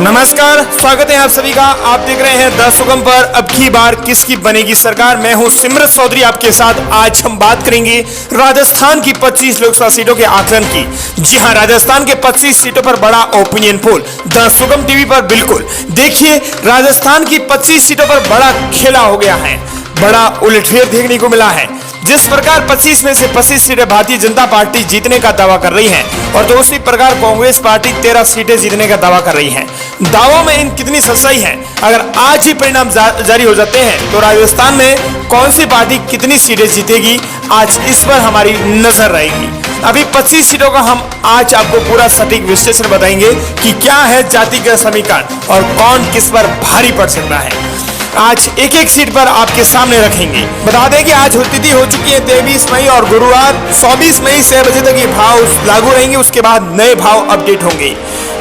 नमस्कार, स्वागत है आप सभी का। आप देख रहे हैं द सुगम पर। अब की बार किसकी बनेगी सरकार। मैं हूं सिमरत चौधरी आपके साथ। आज हम बात करेंगे राजस्थान की 25 लोकसभा सीटों के आकलन की। जी हां, राजस्थान के 25 सीटों पर बड़ा ओपिनियन पोल द सुगम टीवी पर। बिल्कुल देखिए, राजस्थान की 25 सीटों पर बड़ा खेला हो गया है, बड़ा उलटफेर देखने को मिला है। जिस प्रकार 25 में से 25 सीटें भारतीय जनता पार्टी जीतने का दावा कर रही है और दूसरी प्रकार कांग्रेस पार्टी 13 सीटें जीतने का दावा कर रही है। दावों में इन कितनी सच्चाई है। अगर आज ही परिणाम जारी हो जाते हैं तो राजस्थान में कौन सी पार्टी कितनी सीटें जीतेगी, आज इस पर हमारी नजर रहेगी। अभी 25 सीटों का हम आज आपको पूरा सटीक विश्लेषण बताएंगे कि क्या है जातिगत समीकरण और कौन किस पर भारी पड़ सकता है। आज एक एक सीट पर आपके सामने रखेंगे। बता दें कि आज तिथि हो चुकी है 23 मई और गुरुवार 24 मई 6 बजे तक ये भाव लागू रहेंगे। उसके बाद नए भाव अपडेट होंगे।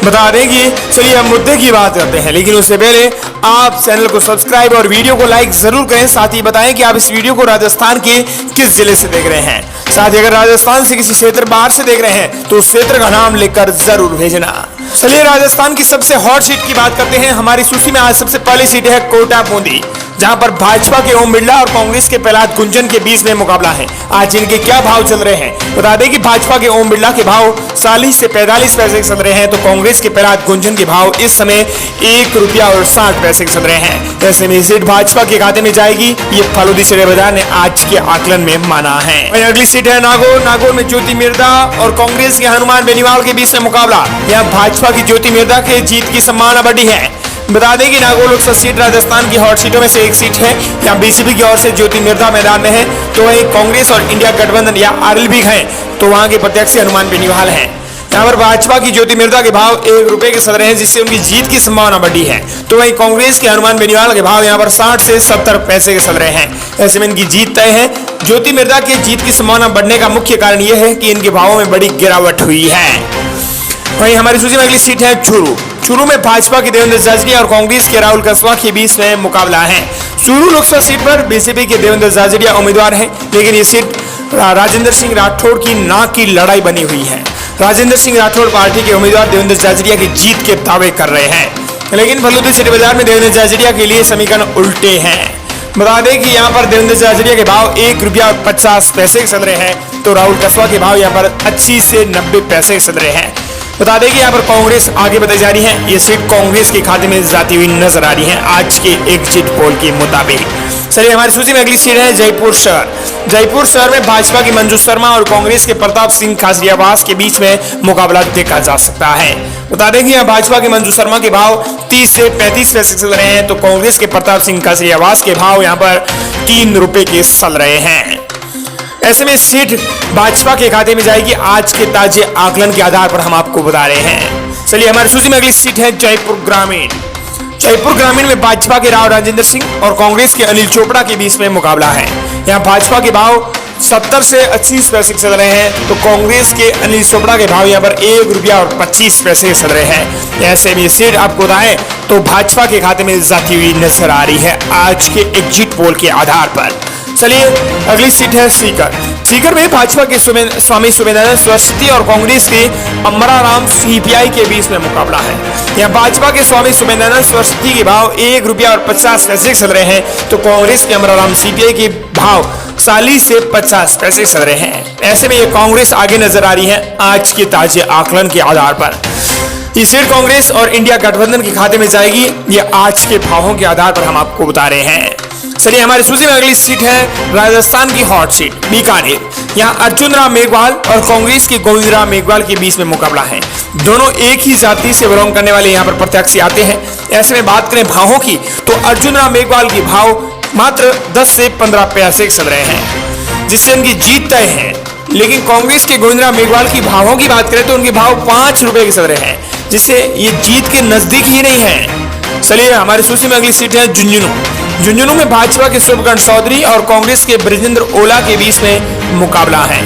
बता दें कि चलिए हम मुद्दे की बात करते हैं, लेकिन उससे पहले आप चैनल को सब्सक्राइब और वीडियो को लाइक जरूर करें। साथ ही बताएं कि आप इस वीडियो को राजस्थान के किस जिले से देख रहे हैं। साथ ही अगर राजस्थान से किसी क्षेत्र बाहर से देख रहे हैं तो उस क्षेत्र का नाम लिखकर जरूर भेजना। चलिए राजस्थान की सबसे हॉट सीट की बात करते हैं। हमारी सूची में आज सबसे पहली सीट है कोटा बूंदी, जहां पर भाजपा के ओम बिरला और कांग्रेस के प्रहलाद गुंजन के बीच में मुकाबला है। आज इनके क्या भाव चल रहे हैं बता दें कि भाजपा के ओम बिरला के भाव 40 से 45 पैसे चल रहे हैं, तो कांग्रेस के प्रहलाद गुंजन के भाव इस समय 1 रुपया और 60 पैसे चल रहे हैं। ऐसे में सीट भाजपा के खाते में जाएगी, ये फालूदी शेयर बाजार ने आज के आकलन में माना है। अगली सीट है नागौर में ज्योति मिर्धा और कांग्रेस के हनुमान बेनीवाल के बीच में मुकाबला। यहाँ भाजपा की ज्योति मिर्धा के जीत की संभावना बढ़ी है। बता दें कि नागौर लोकसभा सीट राजस्थान की हॉट सीटों में से एक सीट है। यहाँ बीजेपी की ओर से ज्योति मिर्धा मैदान में है, तो वहीं कांग्रेस और इंडिया गठबंधन या आरएलबी है, तो वहां के प्रत्याशी हनुमान बेनीवाल हैं। यहाँ पर भाजपा की ज्योति मिर्धा के भाव 1 रुपए के चल रहे हैं, जिससे उनकी जीत की संभावना बढ़ी है। तो वहीं कांग्रेस के हनुमान बेनीवाल के भाव यहाँ पर 60 से 70 पैसे के चल रहे हैं। ऐसे में इनकी जीत तय है। ज्योति मिर्धा की जीत की संभावना बढ़ने का मुख्य कारण यह है कि इनके भावों में बड़ी गिरावट हुई है। वहीं हमारी सूची में अगली सीट है चूरू में भाजपा के देवेंद्र जाजरिया और कांग्रेस के राहुल कसवा के बीच में मुकाबला है। चूरू लोकसभा सीट पर बीजेपी के देवेंद्र जाजरिया उम्मीदवार हैं, लेकिन ये सीट राजेंद्र सिंह राठौड़ की नाक की लड़ाई बनी हुई है। राजेंद्र सिंह राठौड़ पार्टी के उम्मीदवार देवेंद्र जाजरिया की जीत के दावे कर रहे हैं, लेकिन फलूदी शेयर बाजार में देवेंद्र जाजरिया के लिए समीकरण उल्टे हैं। बता दें कि यहाँ पर देवेंद्र जाजरिया के भाव 1 रुपया और 50 पैसे चल रहे हैं, तो राहुल कसवा के भाव यहाँ पर 80 से 90 पैसे चल रहे हैं। बता दें कि यहाँ पर कांग्रेस आगे बताई जा रही है। ये सीट कांग्रेस के खाते में जाती हुई नजर आ रही है आज के एग्जिट पोल के मुताबिक। चलिए हमारी सूची में अगली सीट है जयपुर शहर। जयपुर शहर में भाजपा की मंजू शर्मा और कांग्रेस के प्रताप सिंह खासियावास के बीच में मुकाबला देखा जा सकता है। बता दें कि यहाँ भाजपा के मंजू शर्मा के भाव 30 से 35 पैसे चल रहे हैं, तो कांग्रेस के प्रताप सिंह खासियावास के भाव यहाँ पर 3 रुपए के चल रहे हैं। ऐसे में सीट भाजपा के खाते में जाएगी। आज के ताजे आकलन के आधार पर हम आपको बता रहे हैं। चलिए हमारी सूची में अगली सीट है जयपुर ग्रामीण। जयपुर ग्रामीण में भाजपा के राव राजेंद्र सिंह और कांग्रेस के अनिल चोपड़ा के बीच में मुकाबला है। यहाँ भाजपा के भाव 70 से 80 पैसे चल रहे हैं, तो कांग्रेस के अनिल चोपड़ा के भाव यहाँ पर 1 रुपया और 25 पैसे चल रहे हैं। ऐसे में सीट आपको बताएं तो भाजपा के खाते में जाती हुई नजर आ रही है आज के एग्जिट पोल के आधार पर। चलिए अगली सीट है सीकर में भाजपा के स्वामी सुमेधानंद सरस्वती और कांग्रेस के अमराराम सीपीआई के बीच में मुकाबला है। यहाँ भाजपा के स्वामी सुमेधानंद सरस्वती के भाव 1 रुपया और 50 पैसे चल रहे हैं, तो कांग्रेस के अमराराम सीपीआई के भाव 40 से 50 पैसे चल रहे हैं। ऐसे में ये कांग्रेस आगे नजर आ रही है आज के ताजे आकलन के आधार पर। ये सीट कांग्रेस और इंडिया गठबंधन के खाते में जाएगी, ये आज के भावों के आधार पर हम आपको बता रहे हैं। चलिए हमारी सूची में अगली सीट है राजस्थान की हॉट सीट बीकानेर। यहाँ अर्जुन राम मेघवाल और कांग्रेस के गोविंद राम मेघवाल के बीच में मुकाबला है। दोनों एक ही जाति से बिलोंग करने वाले यहाँ पर प्रत्याशी आते हैं। ऐसे में बात करें भावों की, तो अर्जुन राम मेघवाल के भाव मात्र 10 से 15 पैसे चल रहे हैं, जिससे उनकी जीत तय है। लेकिन कांग्रेस के गोविंद राम मेघवाल की भावों की बात करें तो उनके भाव 5 रुपए के चल रहे हैं, जिससे ये जीत के नजदीक ही नहीं है। चलिए हमारी सूची में अगली सीट है झुंझुनू में भाजपा के शुभकर्ण चौधरी और कांग्रेस के ब्रजेंद्र ओला के बीच में मुकाबला है।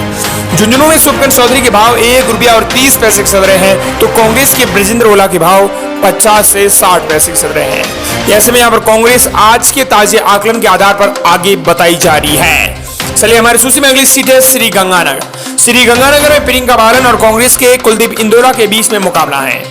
झुंझुनू में शुभकर्ण चौधरी के भाव 1 रुपया और 30 पैसे चल रहे हैं, तो कांग्रेस के ब्रजेंद्र ओला के भाव 50 से 60 पैसे चल रहे हैं। ऐसे में यहाँ पर कांग्रेस आज के ताजे आकलन के आधार पर आगे बताई जा रही है। चलिए हमारी सूची में अगली सीट है श्री गंगानगर में प्रियंका बालन और कांग्रेस के कुलदीप इंदौरा के बीच में मुकाबला है।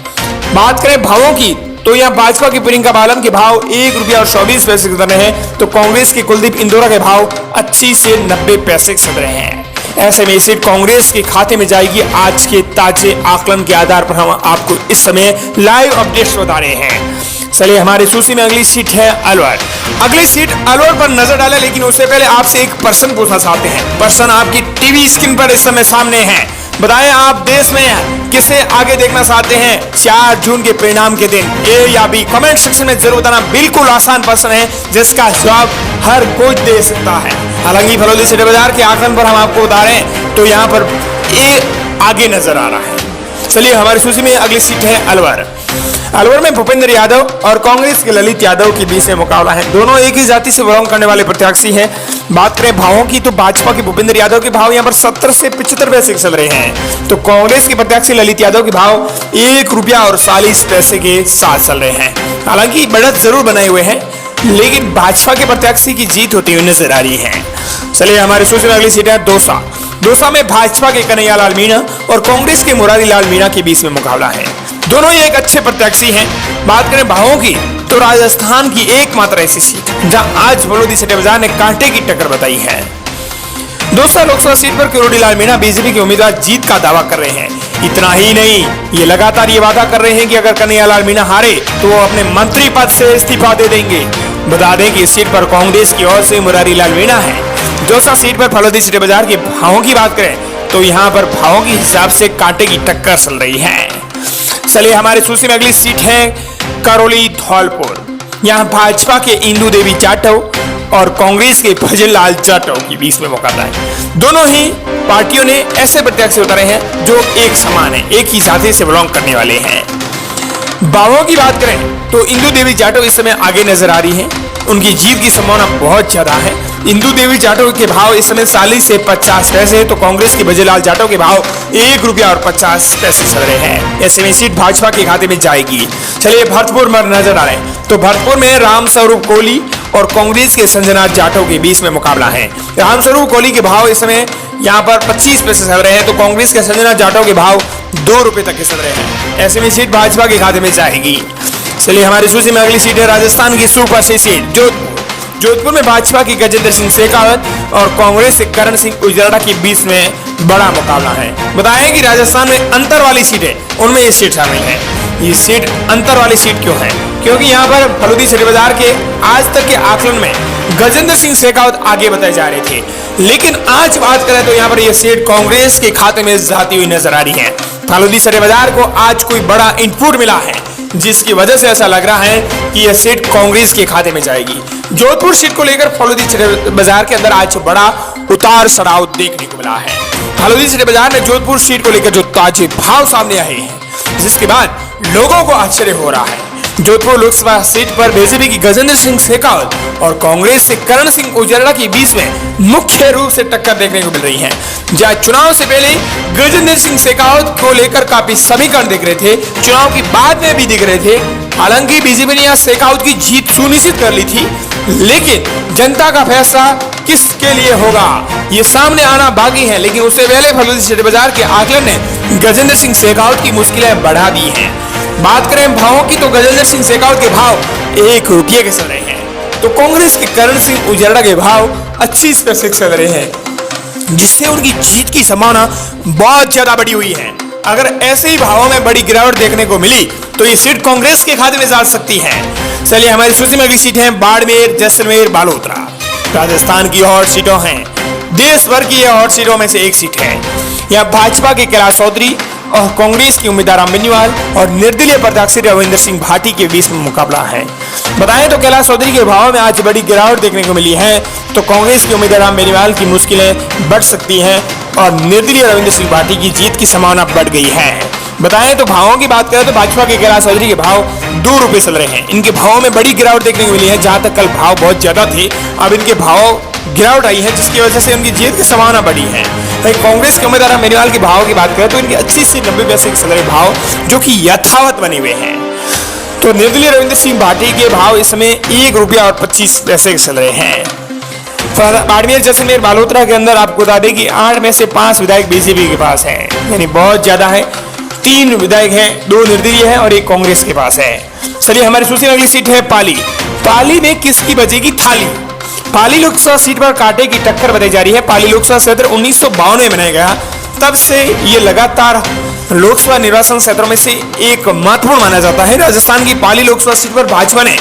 बात करें भावों की तो यहाँ भाजपा की प्रियंका बालन के भाव 1 रुपया और 24 पैसे चल रहे हैं, तो कांग्रेस के कुलदीप इंदौरा के भाव 80 से 90 पैसे चल रहे हैं। ऐसे में सीट कांग्रेस के खाते में जाएगी। आज के ताजे आकलन के आधार पर हम आपको इस समय लाइव अपडेट्स बता रहे हैं। चलिए हमारी सूची में अगली सीट है अलवर। अगली सीट अलवर पर नजर डालें, लेकिन उससे पहले आपसे एक प्रश्न पूछना चाहते हैं। प्रश्न आपकी टीवी स्क्रीन पर इस समय सामने है। बताएं आप देश में किसे आगे देखना चाहते हैं 4 जून के परिणाम के दिन, ए या बी? कमेंट सेक्शन में जरूर बताना। बिल्कुल आसान प्रश्न है जिसका जवाब हर कोई दे सकता है। हालांकि फलोदी शेयर बाजार के आकलन पर हम आपको बता रहे हैं, तो यहाँ पर ए आगे नजर आ रहा है। चलिए हमारी सूची में अगली सीट है अलवर। अलवर में भूपेंद्र यादव और कांग्रेस के ललित यादव के बीच में मुकाबला है। दोनों एक ही जाति से बिलोंग करने वाले प्रत्याशी हैं। बात करें भावों की, तो भाजपा के भूपेंद्र यादव के भाव यहाँ पर 70 से 75 पैसे चल रहे हैं, तो कांग्रेस के प्रत्याशी ललित यादव के भाव 1 रुपया और 40 पैसे के साथ चल रहे हैं। हालांकि बढ़त जरूर बनाए हुए हैं, लेकिन भाजपा के प्रत्याशी की जीत होती हुई नजर आ रही है। चलिए हमारी सूची में अगली सीट है दौसा। दौसा में भाजपा के कन्हैयालाल मीणा और कांग्रेस के मुरारी लाल मीणा के बीच में मुकाबला है। दोनों ही एक अच्छे प्रत्याशी हैं। बात करें भावों की, तो राजस्थान की एकमात्र ऐसी सीट जहां आज फलोदी शेयर बाजार ने कांटे की टक्कर बताई है। दौसा लोकसभा सीट पर किरोड़ी लाल मीणा बीजेपी के उम्मीदवार जीत का दावा कर रहे हैं। इतना ही नहीं, ये लगातार ये वादा कर रहे हैं कि अगर कन्हैयालाल मीणा हारे तो वो अपने मंत्री पद से इस्तीफा दे देंगे। बता दें कि इस सीट पर कांग्रेस की ओर से मुरारी लाल मीणा है। दौसा सीट पर फलोदी शेयर बाजार के भावों की बात करें, तो यहाँ पर भावों के हिसाब से कांटे की टक्कर चल रही है। चलिए हमारे सूची में अगली सीट है करौली धौलपुर। यहाँ भाजपा के इंदू देवी जाटव और कांग्रेस के भजन लाल जाटव के बीच में मुकाबला है। दोनों ही पार्टियों ने ऐसे प्रत्याशी उतारे हैं जो एक समान है, एक ही जाति से बिलोंग करने वाले हैं। भावों की बात करें तो इंदू देवी जाटव इस समय आगे नजर आ रही है। उनकी जीत की संभावना बहुत ज्यादा है। इंदू देवी जाटव के भाव इस समय 40 से 50 पैसे, तो कांग्रेस के भजनलाल जाटव के भाव 1 रुपया और 50 पैसे चल रहे हैं। ऐसे में सीट भाजपा के खाते में जाएगी। चलिए भरतपुर में नजर आ रहे हैं, तो भरतपुर में रामस्वरूप कोहली और कांग्रेस के संजनाथ जाटव के बीच में मुकाबला है। रामस्वरूप कोहली के भाव इस समय यहाँ पर 25 पैसे चल रहे हैं, तो कांग्रेस के संजनाथ जाटव के भाव 2 रुपए तक के चल रहे हैं। ऐसे में सीट भाजपा के खाते में जाएगी। चलिए हमारी सूची में अगली सीट है राजस्थान की सुपर सीट जोधपुर। जोधपुर में भाजपा की गजेंद्र सिंह शेखावत और कांग्रेस के करण सिंह उजड़ा के बीच में बड़ा मुकाबला है। बताएं कि राजस्थान में अंतर वाली सीट है, उनमें ये सीट शामिल है। ये सीट अंतर वाली सीट क्यों है? क्योंकि यहाँ पर फलोदी शेयर बाजार के आज तक के आकलन में गजेंद्र सिंह शेखावत आगे बताए जा रहे थे, लेकिन आज बात करें तो यहाँ पर यह सीट कांग्रेस के खाते में जाती हुई नजर आ रही है। फलोदी शेयर बाजार को आज कोई बड़ा इनपुट मिला है, जिसकी वजह से ऐसा लग रहा है कि यह सीट कांग्रेस के खाते में जाएगी। जोधपुर सीट को लेकर फलोदी शेयर बाजार के अंदर आज बड़ा उतार चढ़ाव देखने को मिला है। फलोदी शेयर बाजार में जोधपुर सीट को लेकर जो ताजे भाव सामने आए हैं, जिसके बाद लोगों को आश्चर्य हो रहा है। जोधपुर लोकसभा सीट पर बीजेपी की गजेंद्र सिंह शेखावत और कांग्रेस से करण सिंह उजड़ा के बीच में मुख्य रूप से टक्कर देखने को मिल रही है। जहां चुनाव से पहले गजेंद्र सिंह शेखावत को लेकर काफी समीकरण दिख रहे थे, चुनाव के बाद में भी दिख रहे थे। हालांकि बीजेपी ने यहाँ शेखावत की जीत सुनिश्चित कर ली थी, लेकिन जनता का फैसला किसके लिए होगा ये सामने आना बाकी है। लेकिन उससे पहले फलोदी शेयर बाजार के आकलन ने गजेंद्र सिंह शेखावत की मुश्किलें बढ़ा दी हैं। बात करें भावों की, तो गजेंद्र सिंह शेखावत के भाव 1 रुपये के चल रहे हैं, तो कांग्रेस के करण सिंह उजड़ा के भाव 25 पैसे चल रहे हैं, जिससे उनकी जीत की संभावना बहुत ज्यादा बढ़ी हुई है। अगर ऐसे ही भावों में बड़ी गिरावट देखने को मिली तो ये सीट कांग्रेस के खाते में जा सकती है। चलिए हमारी सूची में अगली सीट है बाड़मेर, जैसलमेर, बालोतरा। राजस्थान की हॉट सीटों हैं। देश भर की हॉट सीटों में से एक सीट है। यह भाजपा के कैलाश चौधरी और कांग्रेस की उम्मीदवार राम बेनीवाल और निर्दलीय प्रत्याशी रविंद्र सिंह भाटी के बीच में मुकाबला है। बताएं तो कैलाश चौधरी के भाव में आज बड़ी गिरावट देखने को मिली है, तो कांग्रेस के उम्मीदवार राम बेनीवाल की मुश्किलें बढ़ सकती हैं और निर्दलीय रविंद्र सिंह भाटी की जीत की संभावना बढ़ गई है। बताएं तो भावों की बात करें तो भाजपा के कैलाश चौधरी के भाव 2 रुपए चल रहे हैं। इनके भावों में बड़ी गिरावट देखने को मिली है। जहां तक कल भाव बहुत ज्यादा थे, अब इनके भाव गिरावट आई है, जिसकी वजह से उनकी जीत की संभावना बढ़ी है। कांग्रेस के उम्मीदवार बेनीवाल की भाव की बात करें तो इनके 80 से 90 पैसे के चल रहे भाव जो कि यथावत बने हुए हैं। तो निर्दलीय रविंद्र सिंह भाटी के भाव इस समय 1 रुपया और 25 पैसे के चल रहे हैं। बाड़मेर, जैसलमेर, बालोतरा के अंदर आपको बता दें कि 8 में से 5 विधायक बीजेपी के पास हैं, यानी बहुत ज्यादा है। 3 विधायक हैं, 2 निर्दलीय हैं और 1 कांग्रेस के पास है। चलिए हमारी सूची में अगली सीट है पाली। पाली में किसकी बजेगी थाली? पाली लोकसभा सीट पर कांटे की टक्कर बताई जा रही है। पाली लोकसभा क्षेत्र 1952 में बनाया गया, तब से ये लगातार लोकसभा निर्वाचन क्षेत्रों में से एक महत्वपूर्ण माना जाता है। राजस्थान की पाली लोकसभा सीट पर भाजपा ने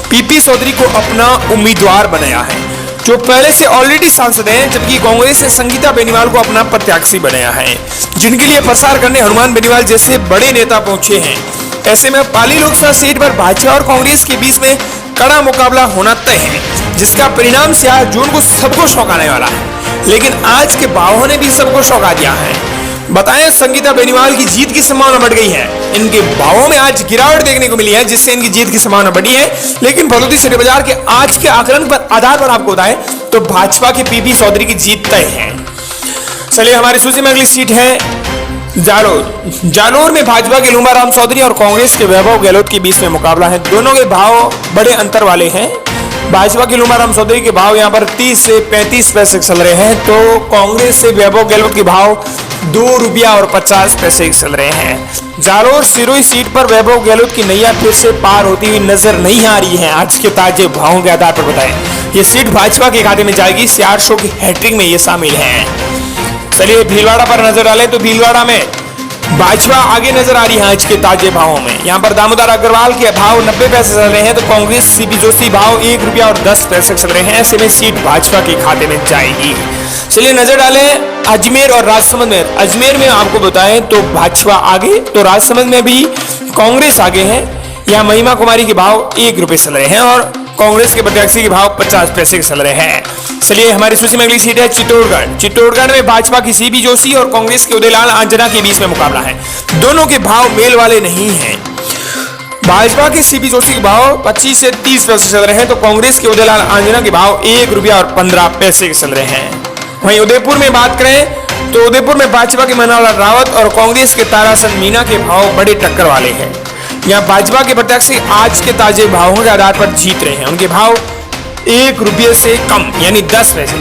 पीपी चौधरी को अपना उम्मीदवार बनाया है, जो पहले से ऑलरेडी सांसद हैं, जबकि कांग्रेस ने संगीता बेनीवाल को अपना प्रत्याशी बनाया है, जिनके लिए प्रचार करने हनुमान बेनीवाल जैसे बड़े नेता पहुंचे हैं। ऐसे में पाली लोकसभा सीट पर भाजपा और कांग्रेस के बीच में कड़ा मुकाबला होना तय है, जिसका परिणाम 4 जून को सबको चौंकाने वाला है। लेकिन आज के भावों ने भी सबको चौंका दिया है। बताएं, संगीता बेनीवाल की जीत की संभावना बढ़ गई है। इनके भावों में आज गिरावट देखने को मिली है, जिससे इनकी जीत की संभावना बढ़ी है। लेकिन फलौदी शेयर बाजार के आज के आकलन पर आधार पर आपको बताएं तो भाजपा के पीपी चौधरी की जीत तय है। चलिए हमारी सूची में अगली सीट है जालोर। जालोर में भाजपा के लूंबाराम चौधरी और कांग्रेस के वैभव गहलोत के बीच में मुकाबला है। दोनों के भाव बड़े अंतर वाले हैं। भाजपा के लूंबाराम चौधरी के भाव यहां पर 30 से 35 पैसे चल रहे हैं, तो कांग्रेस से वैभव गहलोत के भाव 2 रुपया और 50 पैसे चल रहे हैं। जालोर सिरोही सीट पर वैभव गहलोत की नैया फिर से पार होती हुई नजर नहीं आ रही है। आज के ताजे भावों के आधार पर बताएं, ये सीट भाजपा के खाते में जाएगी। 400 की हैट्रिक में ये शामिल है। चलिए भीलवाड़ा पर नजर डालें तो भीलवाड़ा में भाजपा आगे नजर आ रही है आज के ताजे भावों में। यहाँ पर दामोदर अग्रवाल के भाव 90 पैसे चल रहे हैं, तो कांग्रेस सीपी जोशी भाव 1 रुपया और 10 पैसे चल रहे हैं। ऐसे में सीट भाजपा के खाते में जाएगी। चलिए नजर डालें अजमेर और राजसमंद में। अजमेर में आपको बताएं तो भाजपा आगे, तो राजसमंद में भी कांग्रेस आगे है। यहाँ महिमा कुमारी के भाव 1 रुपये चल रहे हैं और कांग्रेस के प्रत्याशी के भाव 50 पैसे के चल रहे हैं। चलिए हमारी सूची में अगली सीट है चित्तौड़गढ़। चित्तौड़गढ़ में भाजपा की सीपी जोशी और कांग्रेस के उदयलाल आंजना के बीच में मुकाबला है। दोनों के भाव मेल वाले नहीं हैं। भाजपा के सीपी जोशी के भाव 25 से 30 पैसे चल रहे हैं, तो कांग्रेस के उदयलाल आंजना के भाव 1 रुपया और 15 पैसे के चल रहे हैं। वहीं उदयपुर में बात करें तो उदयपुर में भाजपा के मनोहर रावत और कांग्रेस के ताराचंद मीना के भाव बड़े टक्कर वाले हैं। यहाँ भाजपा के प्रत्याशी आज के ताजे भावों के आधार पर जीत रहे हैं। उनके भाव 1 रुपये से कम यानी 10 पैसे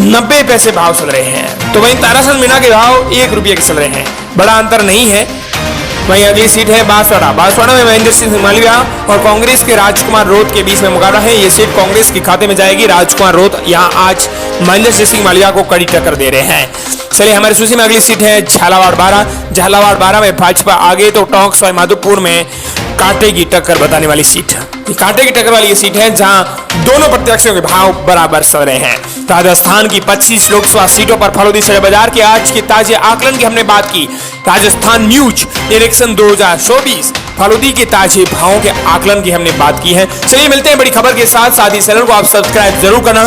90 पैसे भाव चल रहे हैं, तो वहीं ताराचंद मीना के भाव 1 रुपये के चल रहे हैं। बड़ा अंतर नहीं है। वहीं अगली सीट है बांसवाड़ा। बांसवाड़ा में महेंद्र सिंह मालविया और कांग्रेस के राजकुमार रोत के बीच में मुकाबला है। ये सीट कांग्रेस के खाते में जाएगी। राजकुमार रोत यहाँ आज महेंद्र सिंह मालविया को कड़ी टक्कर दे रहे हैं। चलिए हमारी सूची में अगली सीट है झालावाड़ 12। झालावाड़ 12 में भाजपा आगे, तो टोंक सवाई माधोपुर में कांटे की टक्कर बताने वाली सीट है। कांटे की टक्कर वाली ये सीट है जहां दोनों प्रत्याशियों के भाव बराबर चल रहे हैं। राजस्थान की 25 लोकसभा सीटों पर फलौदी शेयर बाजार के आज के ताजे आकलन की हमने बात की। राजस्थान न्यूज इलेक्शन 2024 फलौदी के ताजे भावों के आकलन की हमने बात की है। चलिए मिलते हैं बड़ी खबर के साथ। साथ ही चैनल को आप सब्सक्राइब जरूर करना।